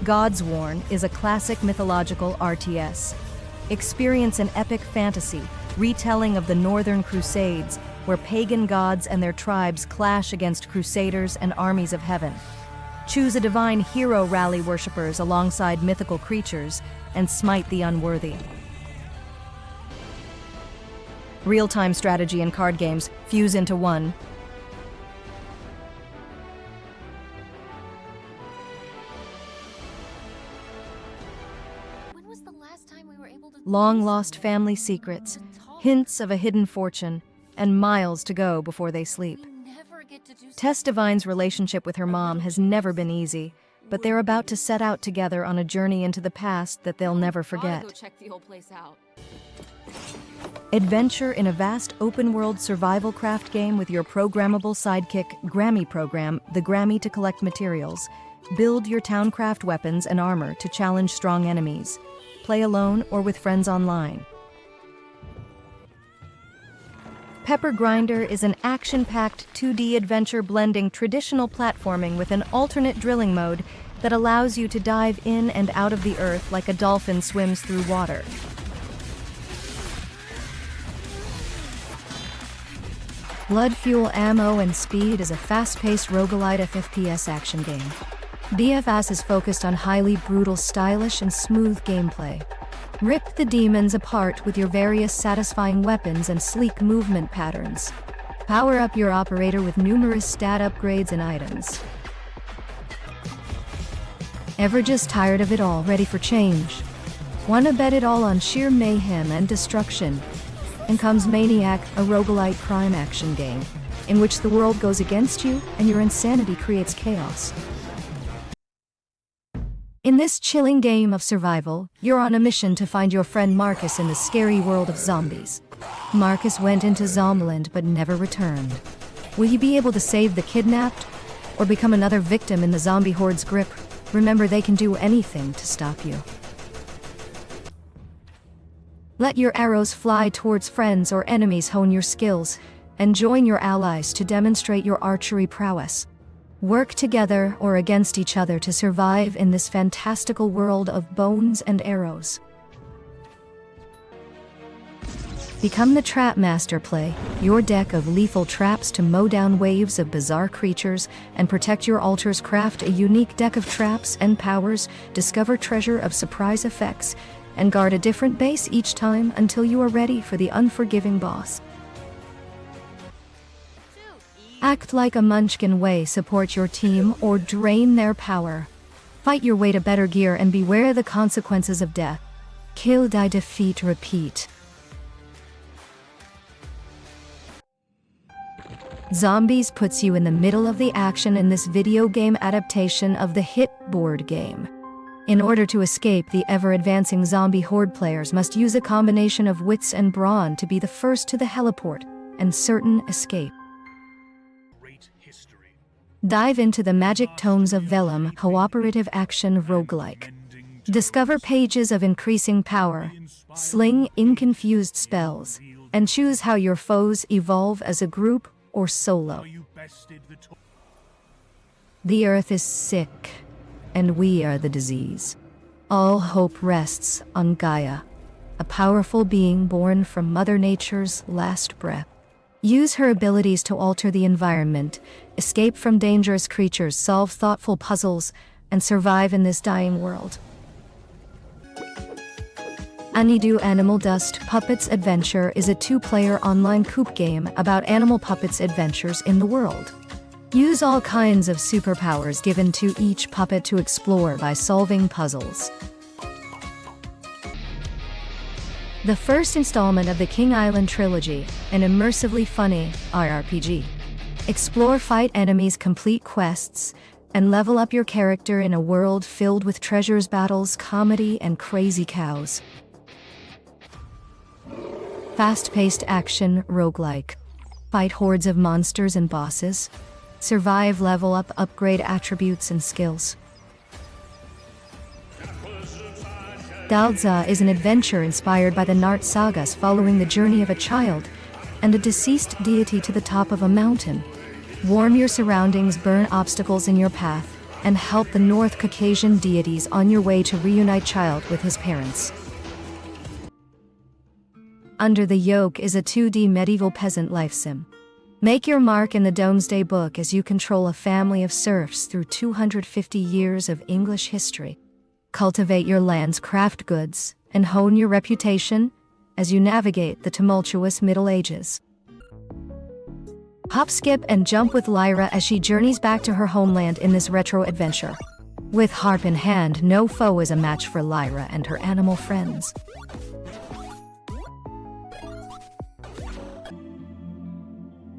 Godsworn is a classic mythological RTS. Experience an epic fantasy retelling of the Northern Crusades, where pagan gods and their tribes clash against crusaders and armies of heaven. Choose a divine hero rally worshippers alongside mythical creatures and smite the unworthy. Real-time strategy and card games fuse into one. Long-lost family secrets, hints of a hidden fortune, and miles to go before they sleep. Tess Divine's relationship with her mom has never been easy, but they're about to set out together on a journey into the past that they'll never forget. Go check the whole place out. Adventure in a vast open-world survival craft game with your programmable sidekick, Grammy program, the Grammy to collect materials. Build your towncraft weapons and armor to challenge strong enemies. Play alone or with friends online. Pepper Grinder is an action-packed 2D adventure blending traditional platforming with an alternate drilling mode that allows you to dive in and out of the earth like a dolphin swims through water. Blood Fuel Ammo and Speed is a fast-paced roguelite FPS action game. BFS is focused on highly brutal, stylish, and smooth gameplay. Rip the demons apart with your various satisfying weapons and sleek movement patterns. Power up your operator with numerous stat upgrades and items. Ever just tired of it all, ready for change? Wanna bet it all on sheer mayhem and destruction? And comes Maniac, a roguelite crime action game, in which the world goes against you and your insanity creates chaos. In this chilling game of survival, you're on a mission to find your friend Marcus in the scary world of zombies. Marcus went into Zombland but never returned. Will you be able to save the kidnapped? Or become another victim in the zombie horde's grip? Remember, they can do anything to stop you. Let your arrows fly towards friends or enemies, hone your skills, and join your allies to demonstrate your archery prowess. Work together or against each other to survive in this fantastical world of bones and arrows. Become the Trap Master. Play your deck of lethal traps to mow down waves of bizarre creatures and protect your altars. Craft a unique deck of traps and powers, discover treasure of surprise effects, and guard a different base each time until you are ready for the unforgiving boss. Act like a munchkin. Way support your team or drain their power. Fight your way to better gear and beware the consequences of death. Kill, die, defeat, repeat. Zombies puts you in the middle of the action in this video game adaptation of the hit board game. In order to escape the ever-advancing zombie horde, players must use a combination of wits and brawn to be the first to the heliport and certain escape. Dive into the magic tomes of Vellum, cooperative action roguelike. Discover pages of increasing power, sling inconfused spells, and choose how your foes evolve as a group or solo. The earth is sick, and we are the disease. All hope rests on Gaia, a powerful being born from Mother Nature's last breath. Use her abilities to alter the environment, escape from dangerous creatures, solve thoughtful puzzles, and survive in this dying world. Anidu Animal Dust Puppets Adventure is a 2-player online coop game about animal puppets' adventures in the world. Use all kinds of superpowers given to each puppet to explore by solving puzzles. The first installment of the King Island trilogy, an immersively funny RPG. Explore, fight enemies, complete quests, and level up your character in a world filled with treasures, battles, comedy, and crazy cows. Fast-paced action roguelike. Fight hordes of monsters and bosses. Survive, level up, upgrade attributes and skills. DALDZAH is an adventure inspired by the Nart sagas, following the journey of a child and a deceased deity to the top of a mountain. Warm your surroundings, burn obstacles in your path, and help the North Caucasian deities on your way to reunite child with his parents. Under the Yoke is a 2D medieval peasant life sim. Make your mark in the Domesday Book as you control a family of serfs through 250 years of English history. Cultivate your land's craft goods and hone your reputation as you navigate the tumultuous Middle Ages. Hop, skip, and jump with Lyra as she journeys back to her homeland in this retro adventure. With harp in hand, no foe is a match for Lyra and her animal friends.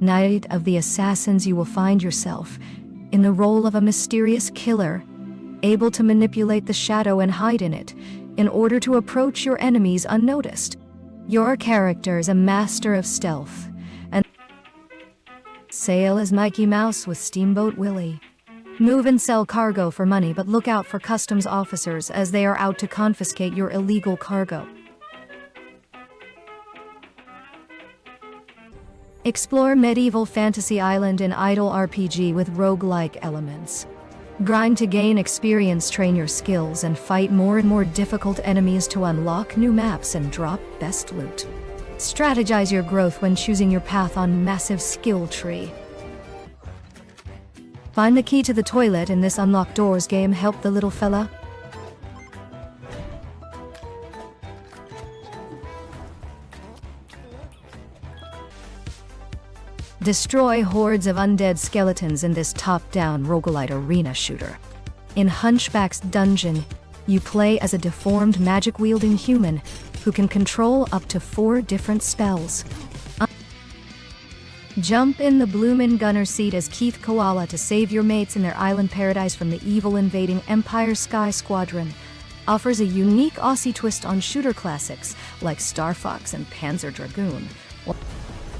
Night of the Assassins, you will find yourself in the role of a mysterious killer, able to manipulate the shadow and hide in it, in order to approach your enemies unnoticed. Your character is a master of stealth, and sail as Mikey Mouse with Steamboat Willie. Move and sell cargo for money, but look out for customs officers as they are out to confiscate your illegal cargo. Explore medieval fantasy island and idle RPG with roguelike elements. Grind to gain experience, train your skills, and fight more and more difficult enemies to unlock new maps and drop best loot. Strategize your growth when choosing your path on massive skill tree. Find the key to the toilet in this unlock doors game. Help the little fella. Destroy hordes of undead skeletons in this top-down roguelite arena shooter. In Hunchback's dungeon, you play as a deformed magic-wielding human who can control up to 4 different spells. Jump in the bloomin' gunner seat as Keith Koala to save your mates in their island paradise from the evil invading Empire. Squadron offers a unique Aussie twist on shooter classics like Star Fox and Panzer Dragoon.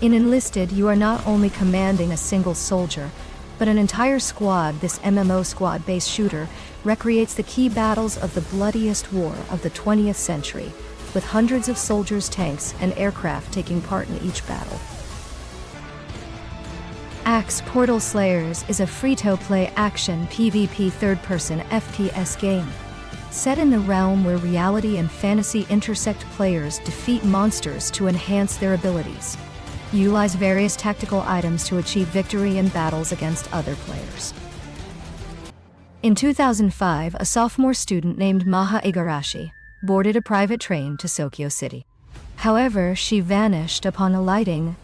In Enlisted, you are not only commanding a single soldier, but an entire squad. This MMO squad-based shooter recreates the key battles of the bloodiest war of the 20th century, with hundreds of soldiers, tanks, and aircraft taking part in each battle. Axe Portal Slayers is a free-to-play action PvP third-person FPS game. Set in the realm where reality and fantasy intersect, players defeat monsters to enhance their abilities. Utilize various tactical items to achieve victory in battles against other players. In 2005, a sophomore student named Maha Igarashi boarded a private train to Tokyo City. However, she vanished upon alighting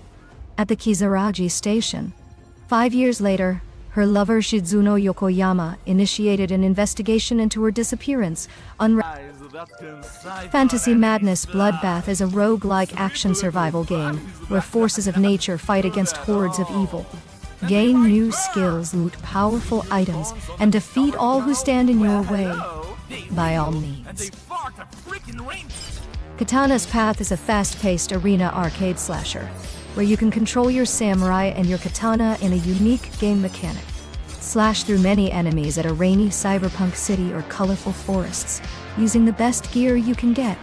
at the Kizuraji station. 5 years later, her lover Shizuno Yokoyama initiated an investigation into her disappearance. Fantasy Madness Bloodbath is a roguelike action survival game where forces of nature fight against hordes of evil. Gain new skills, loot powerful items, and defeat all who stand in your way. By all means. Katana's Path is a fast-paced arena arcade slasher, where you can control your samurai and your katana in a unique game mechanic. Slash through many enemies at a rainy cyberpunk city or colorful forests, using the best gear you can get.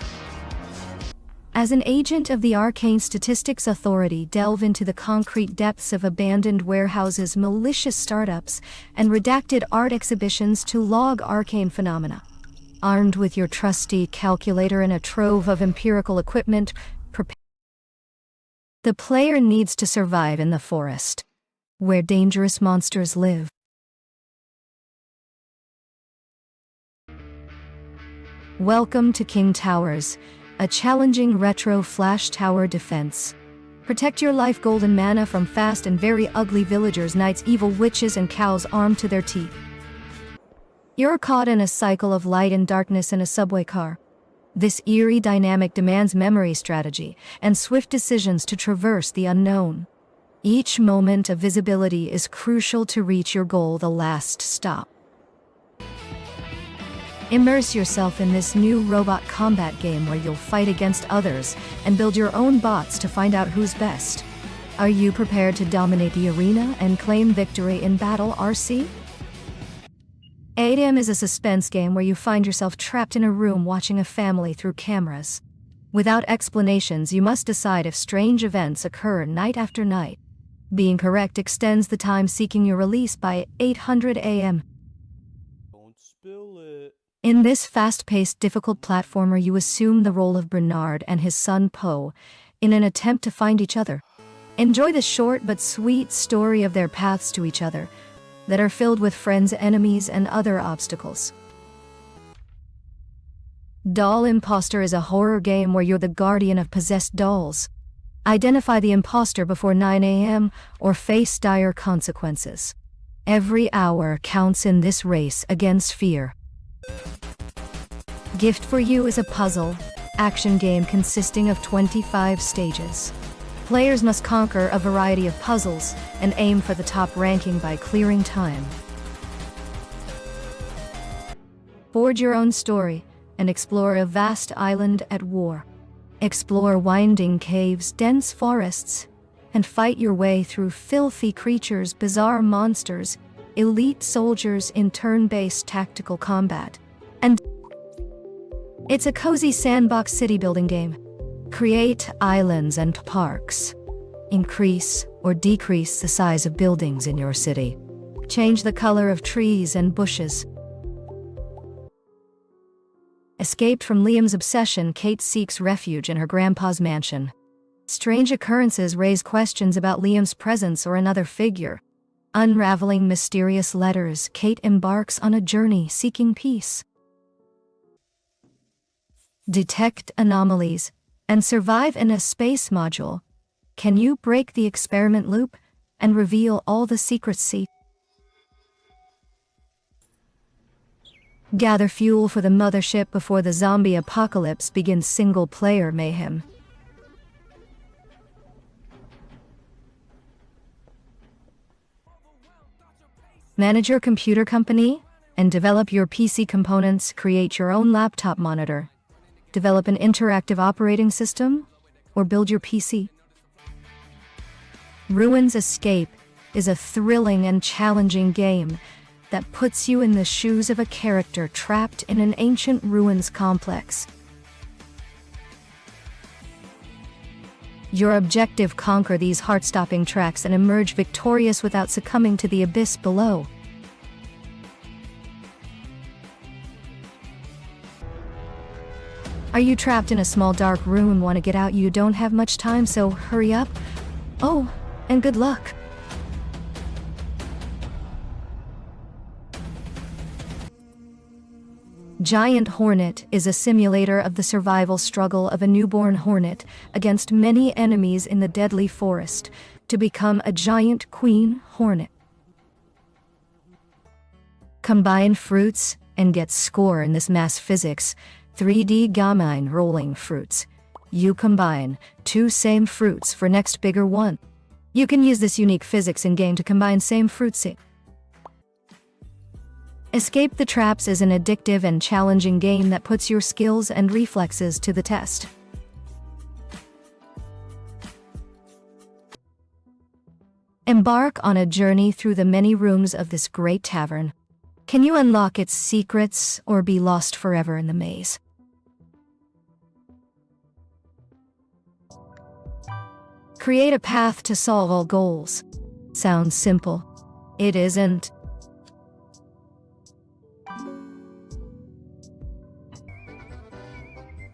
As an agent of the Arcane Statistics Authority, delve into the concrete depths of abandoned warehouses, malicious startups, and redacted art exhibitions to log arcane phenomena. Armed with your trusty calculator and a trove of empirical equipment, the player needs to survive in the forest, where dangerous monsters live. Welcome to King Towers, a challenging retro flash tower defense. Protect your life golden mana from fast and very ugly villagers, knights, evil witches, and cows armed to their teeth. You're caught in a cycle of light and darkness in a subway car. This eerie dynamic demands memory, strategy, and swift decisions to traverse the unknown. Each moment of visibility is crucial to reach your goal, the last stop. Immerse yourself in this new robot combat game where you'll fight against others and build your own bots to find out who's best. Are you prepared to dominate the arena and claim victory in battle, RC? ADM is a suspense game where you find yourself trapped in a room watching a family through cameras. Without explanations, you must decide if strange events occur night after night. Being correct extends the time, seeking your release by 800 AM. In this fast-paced, difficult platformer, you assume the role of Bernard and his son Poe in an attempt to find each other. Enjoy the short but sweet story of their paths to each other that are filled with friends, enemies, and other obstacles. Doll Impostor is a horror game where you're the guardian of possessed dolls. Identify the impostor before 9 a.m. or face dire consequences. Every hour counts in this race against fear. Gift for You is a puzzle action game consisting of 25 stages. Players must conquer a variety of puzzles and aim for the top ranking by clearing time. Forge your own story and explore a vast island at war. Explore winding caves, dense forests, and fight your way through filthy creatures, bizarre monsters, elite soldiers in turn-based tactical combat. And it's a cozy sandbox city-building game. Create islands and parks. Increase or decrease the size of buildings in your city. Change the color of trees and bushes. Escaped from Liam's obsession, Kate seeks refuge in her grandpa's mansion. Strange occurrences raise questions about Liam's presence or another figure. Unraveling mysterious letters, Kate embarks on a journey seeking peace. Detect anomalies and survive in a space module. Can you break the experiment loop and reveal all the secrets? Gather fuel for the mothership before the zombie apocalypse begins. Single-player mayhem. Manage your computer company and develop your PC components. Create your own laptop monitor. Develop an interactive operating system or build your PC. Ruins Escape is a thrilling and challenging game that puts you in the shoes of a character trapped in an ancient ruins complex. Your objective: conquer these heart-stopping tracks and emerge victorious without succumbing to the abyss below. Are you trapped in a small dark room and want to get out? You don't have much time, so hurry up. Oh, and good luck. Giant Hornet is a simulator of the survival struggle of a newborn hornet against many enemies in the deadly forest to become a giant queen hornet. Combine fruits and get score in this mass physics 3D gamine rolling fruits. You combine two same fruits for next bigger one. You can use this unique physics in game to combine same fruits. Escape the Traps is an addictive and challenging game that puts your skills and reflexes to the test. Embark on a journey through the many rooms of this great tavern. Can you unlock its secrets or be lost forever in the maze? Create a path to solve all goals. Sounds simple. It isn't.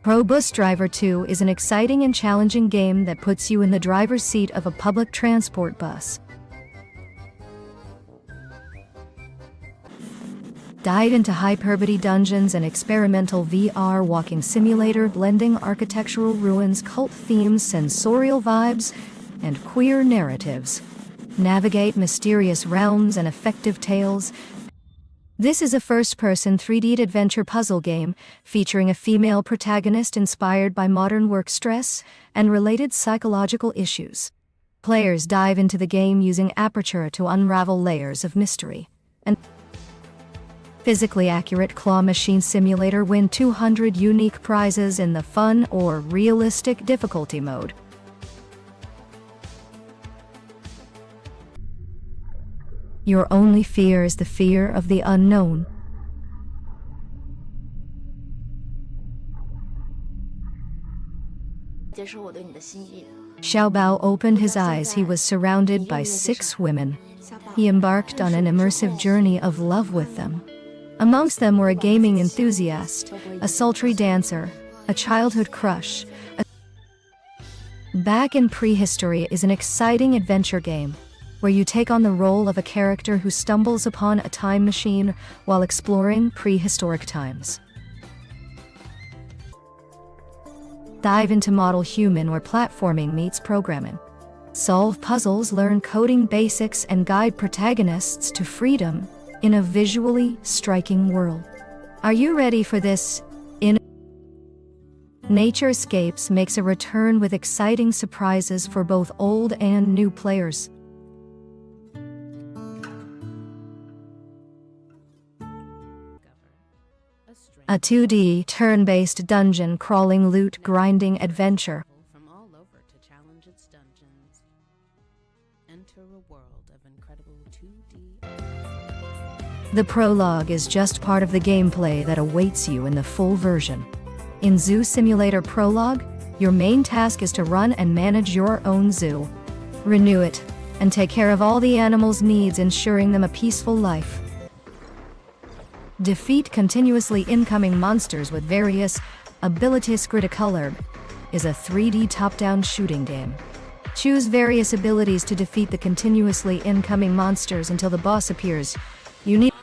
Pro Bus Driver 2 is an exciting and challenging game that puts you in the driver's seat of a public transport bus. Dive into HyperBody dungeons and experimental VR walking simulator blending architectural ruins, cult themes, sensorial vibes, and queer narratives. Navigate mysterious realms and effective tales. This is a first-person 3D adventure puzzle game featuring a female protagonist inspired by modern work stress and related psychological issues. Players dive into the game using Aperture to unravel layers of mystery. And physically accurate claw machine simulator, win 200 unique prizes in the fun or realistic difficulty mode. Your only fear is the fear of the unknown. Xiaobao opened his eyes. He was surrounded by 6 women. He embarked on an immersive journey of love with them. Amongst them were a gaming enthusiast, a sultry dancer, a childhood crush. Back in Prehistory is an exciting adventure game, where you take on the role of a character who stumbles upon a time machine while exploring prehistoric times. Dive into Model Human, where platforming meets programming. Solve puzzles, learn coding basics, and guide protagonists to freedom in a visually striking world. Are you ready for this? Naturescapes makes a return with exciting surprises for both old and new players. A 2D, turn-based dungeon crawling loot grinding adventure. From all over to challenge its dungeons. Enter a world of incredible 2D. The prologue is just part of the gameplay that awaits you in the full version. In Zoo Simulator Prologue, your main task is to run and manage your own zoo. Renew it, and take care of all the animals' needs, ensuring them a peaceful life. Defeat continuously incoming monsters with various abilities. CriticalOrb is a 3D top-down shooting game. Choose various abilities to defeat the continuously incoming monsters until the boss appears. You need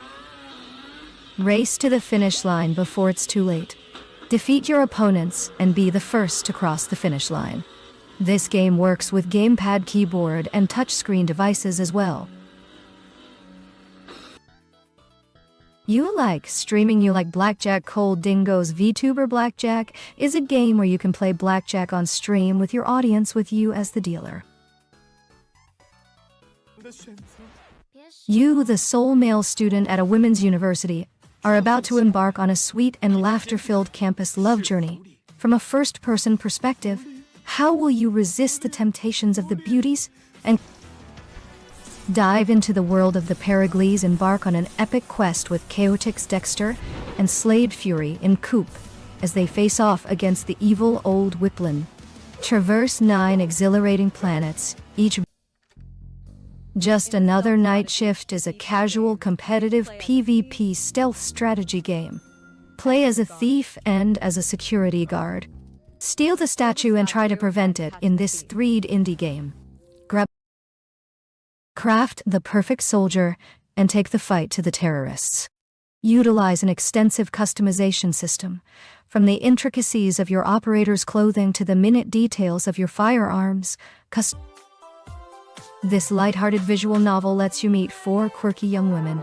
race to the finish line before it's too late. Defeat your opponents and be the first to cross the finish line. This game works with gamepad, keyboard, and touchscreen devices as well. You like streaming? You like blackjack? Cold Dingo's VTuber Blackjack is a game where you can play blackjack on stream with your audience with you as the dealer. You, the sole male student at a women's university, are about to embark on a sweet and laughter-filled campus love journey. From a first-person perspective, how will you resist the temptations of the beauties and dive into the world of the Perigles? Embark on an epic quest with Chaotix Dexter and Slade Fury in Coop as they face off against the evil old Whiplin. Traverse 9 exhilarating planets, each Just Another Night Shift is a casual competitive PvP stealth strategy game. Play as a thief and as a security guard. Steal the statue and try to prevent it in this 3D indie game. Craft the perfect soldier and take the fight to the terrorists. Utilize an extensive customization system, from the intricacies of your operator's clothing to the minute details of your firearms. This lighthearted visual novel lets you meet 4 quirky young women.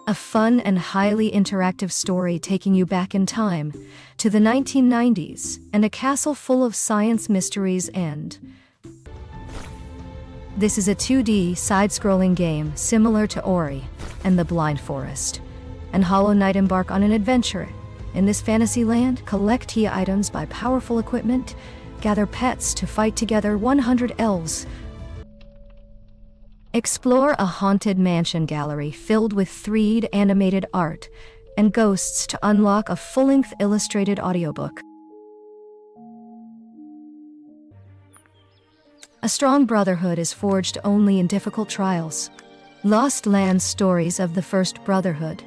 A fun and highly interactive story taking you back in time to the 1990s and a castle full of science mysteries. And this is a 2D side-scrolling game similar to Ori and the Blind Forest and Hollow Knight. Embark on an adventure in this fantasy land. Collect key items, buy powerful equipment, gather pets to fight together 100 elves. Explore a haunted mansion gallery filled with 3D animated art and ghosts to unlock a full-length illustrated audiobook. A strong brotherhood is forged only in difficult trials. Lost Lands Stories of the First Brotherhood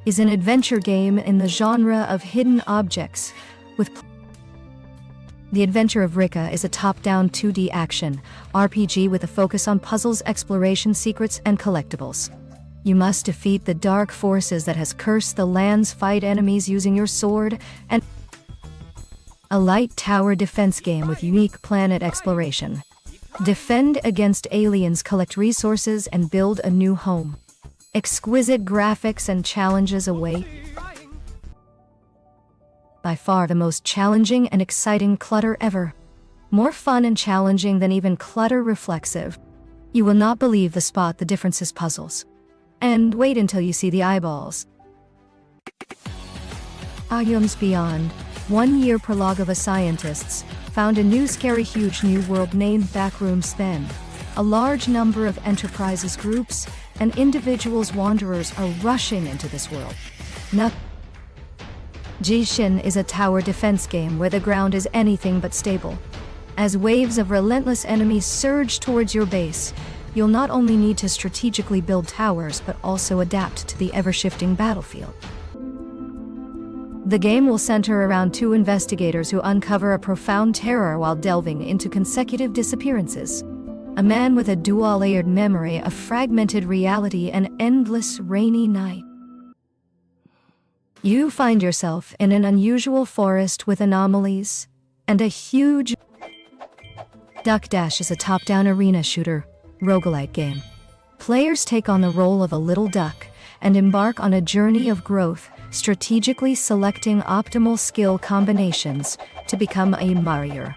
is an adventure game in the genre of hidden objects with The Adventure of Rika is a top-down 2D action RPG with a focus on puzzles, exploration, secrets, and collectibles. You must defeat the dark forces that has cursed the lands, fight enemies using your sword, and a light tower defense game with unique planet exploration. Defend against aliens, collect resources, and build a new home. Exquisite graphics and challenges await. By far the most challenging and exciting clutter ever. More fun and challenging than even clutter reflexive. You will not believe the spot the differences puzzles. And wait until you see the eyeballs. Ayums Beyond. 1 year prologue of a scientists found a new scary huge new world named Backrooms. Then a large number of enterprises, groups, and individuals wanderers are rushing into this world. Jishin is a tower defense game where the ground is anything but stable. As waves of relentless enemies surge towards your base, you'll not only need to strategically build towers but also adapt to the ever-shifting battlefield. The game will center around two investigators who uncover a profound terror while delving into consecutive disappearances. A man with a dual-layered memory, a fragmented reality, and endless rainy night. You find yourself in an unusual forest with anomalies and a huge... Duck Dash is a top-down arena shooter, roguelite game. Players take on the role of a little duck and embark on a journey of growth, strategically selecting optimal skill combinations to become a warrior.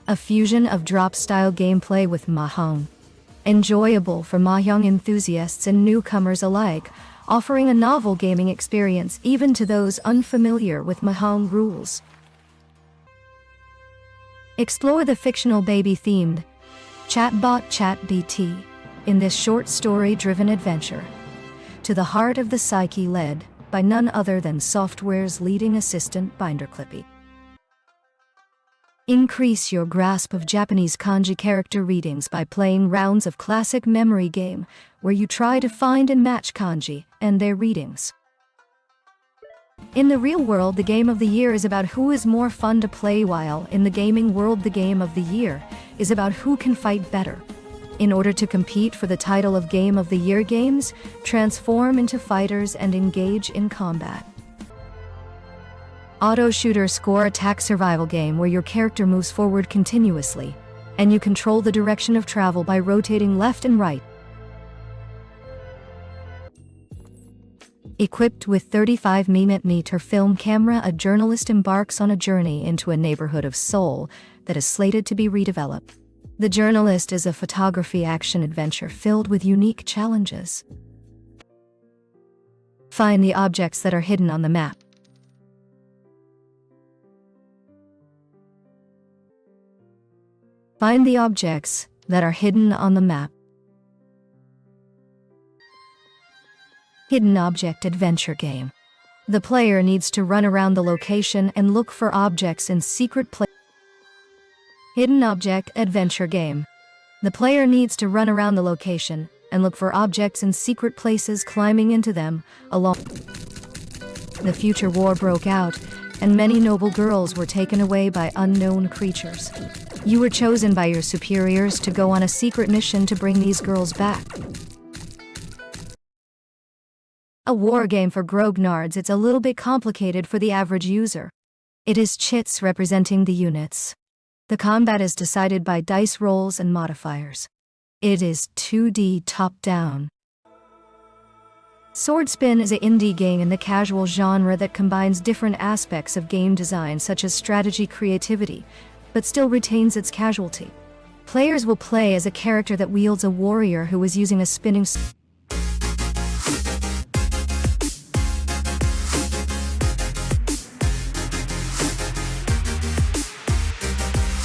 A fusion of drop-style gameplay with Mahjong. Enjoyable for Mahjong enthusiasts and newcomers alike, offering a novel gaming experience even to those unfamiliar with Mahjong rules. Explore the fictional baby-themed chatbot ChatBT in this short story-driven adventure, to the heart of the psyche led by none other than software's leading assistant Binderclippy. Increase your grasp of Japanese kanji character readings by playing rounds of classic memory game where you try to find and match kanji and their readings. In the real world, the game of the year is about who is more fun to play, while in the gaming world, the game of the year is about who can fight better. In order to compete for the title of Game of the Year, games transform into fighters and engage in combat. Auto shooter score attack survival game where your character moves forward continuously, and you control the direction of travel by rotating left and right. Equipped with 35mm film camera, a journalist embarks on a journey into a neighborhood of Seoul that is slated to be redeveloped. The Journalist is a photography action adventure filled with unique challenges. Find the objects that are hidden on the map. Find the objects that are hidden on the map. Hidden Object Adventure Game. The player needs to run around the location and look for objects in secret places. Hidden Object Adventure Game. The player needs to run around the location and look for objects in secret places, climbing into them along. The future war broke out, and many noble girls were taken away by unknown creatures. You were chosen by your superiors to go on a secret mission to bring these girls back. A war game for grognards. It's a little bit complicated for the average user. It is chits representing the units. The combat is decided by dice rolls and modifiers. It is 2D top-down. Swordspin is an indie game in the casual genre that combines different aspects of game design such as strategy, creativity, but still retains its casualty. Players will play as a character that wields a warrior who is using a spinning sword.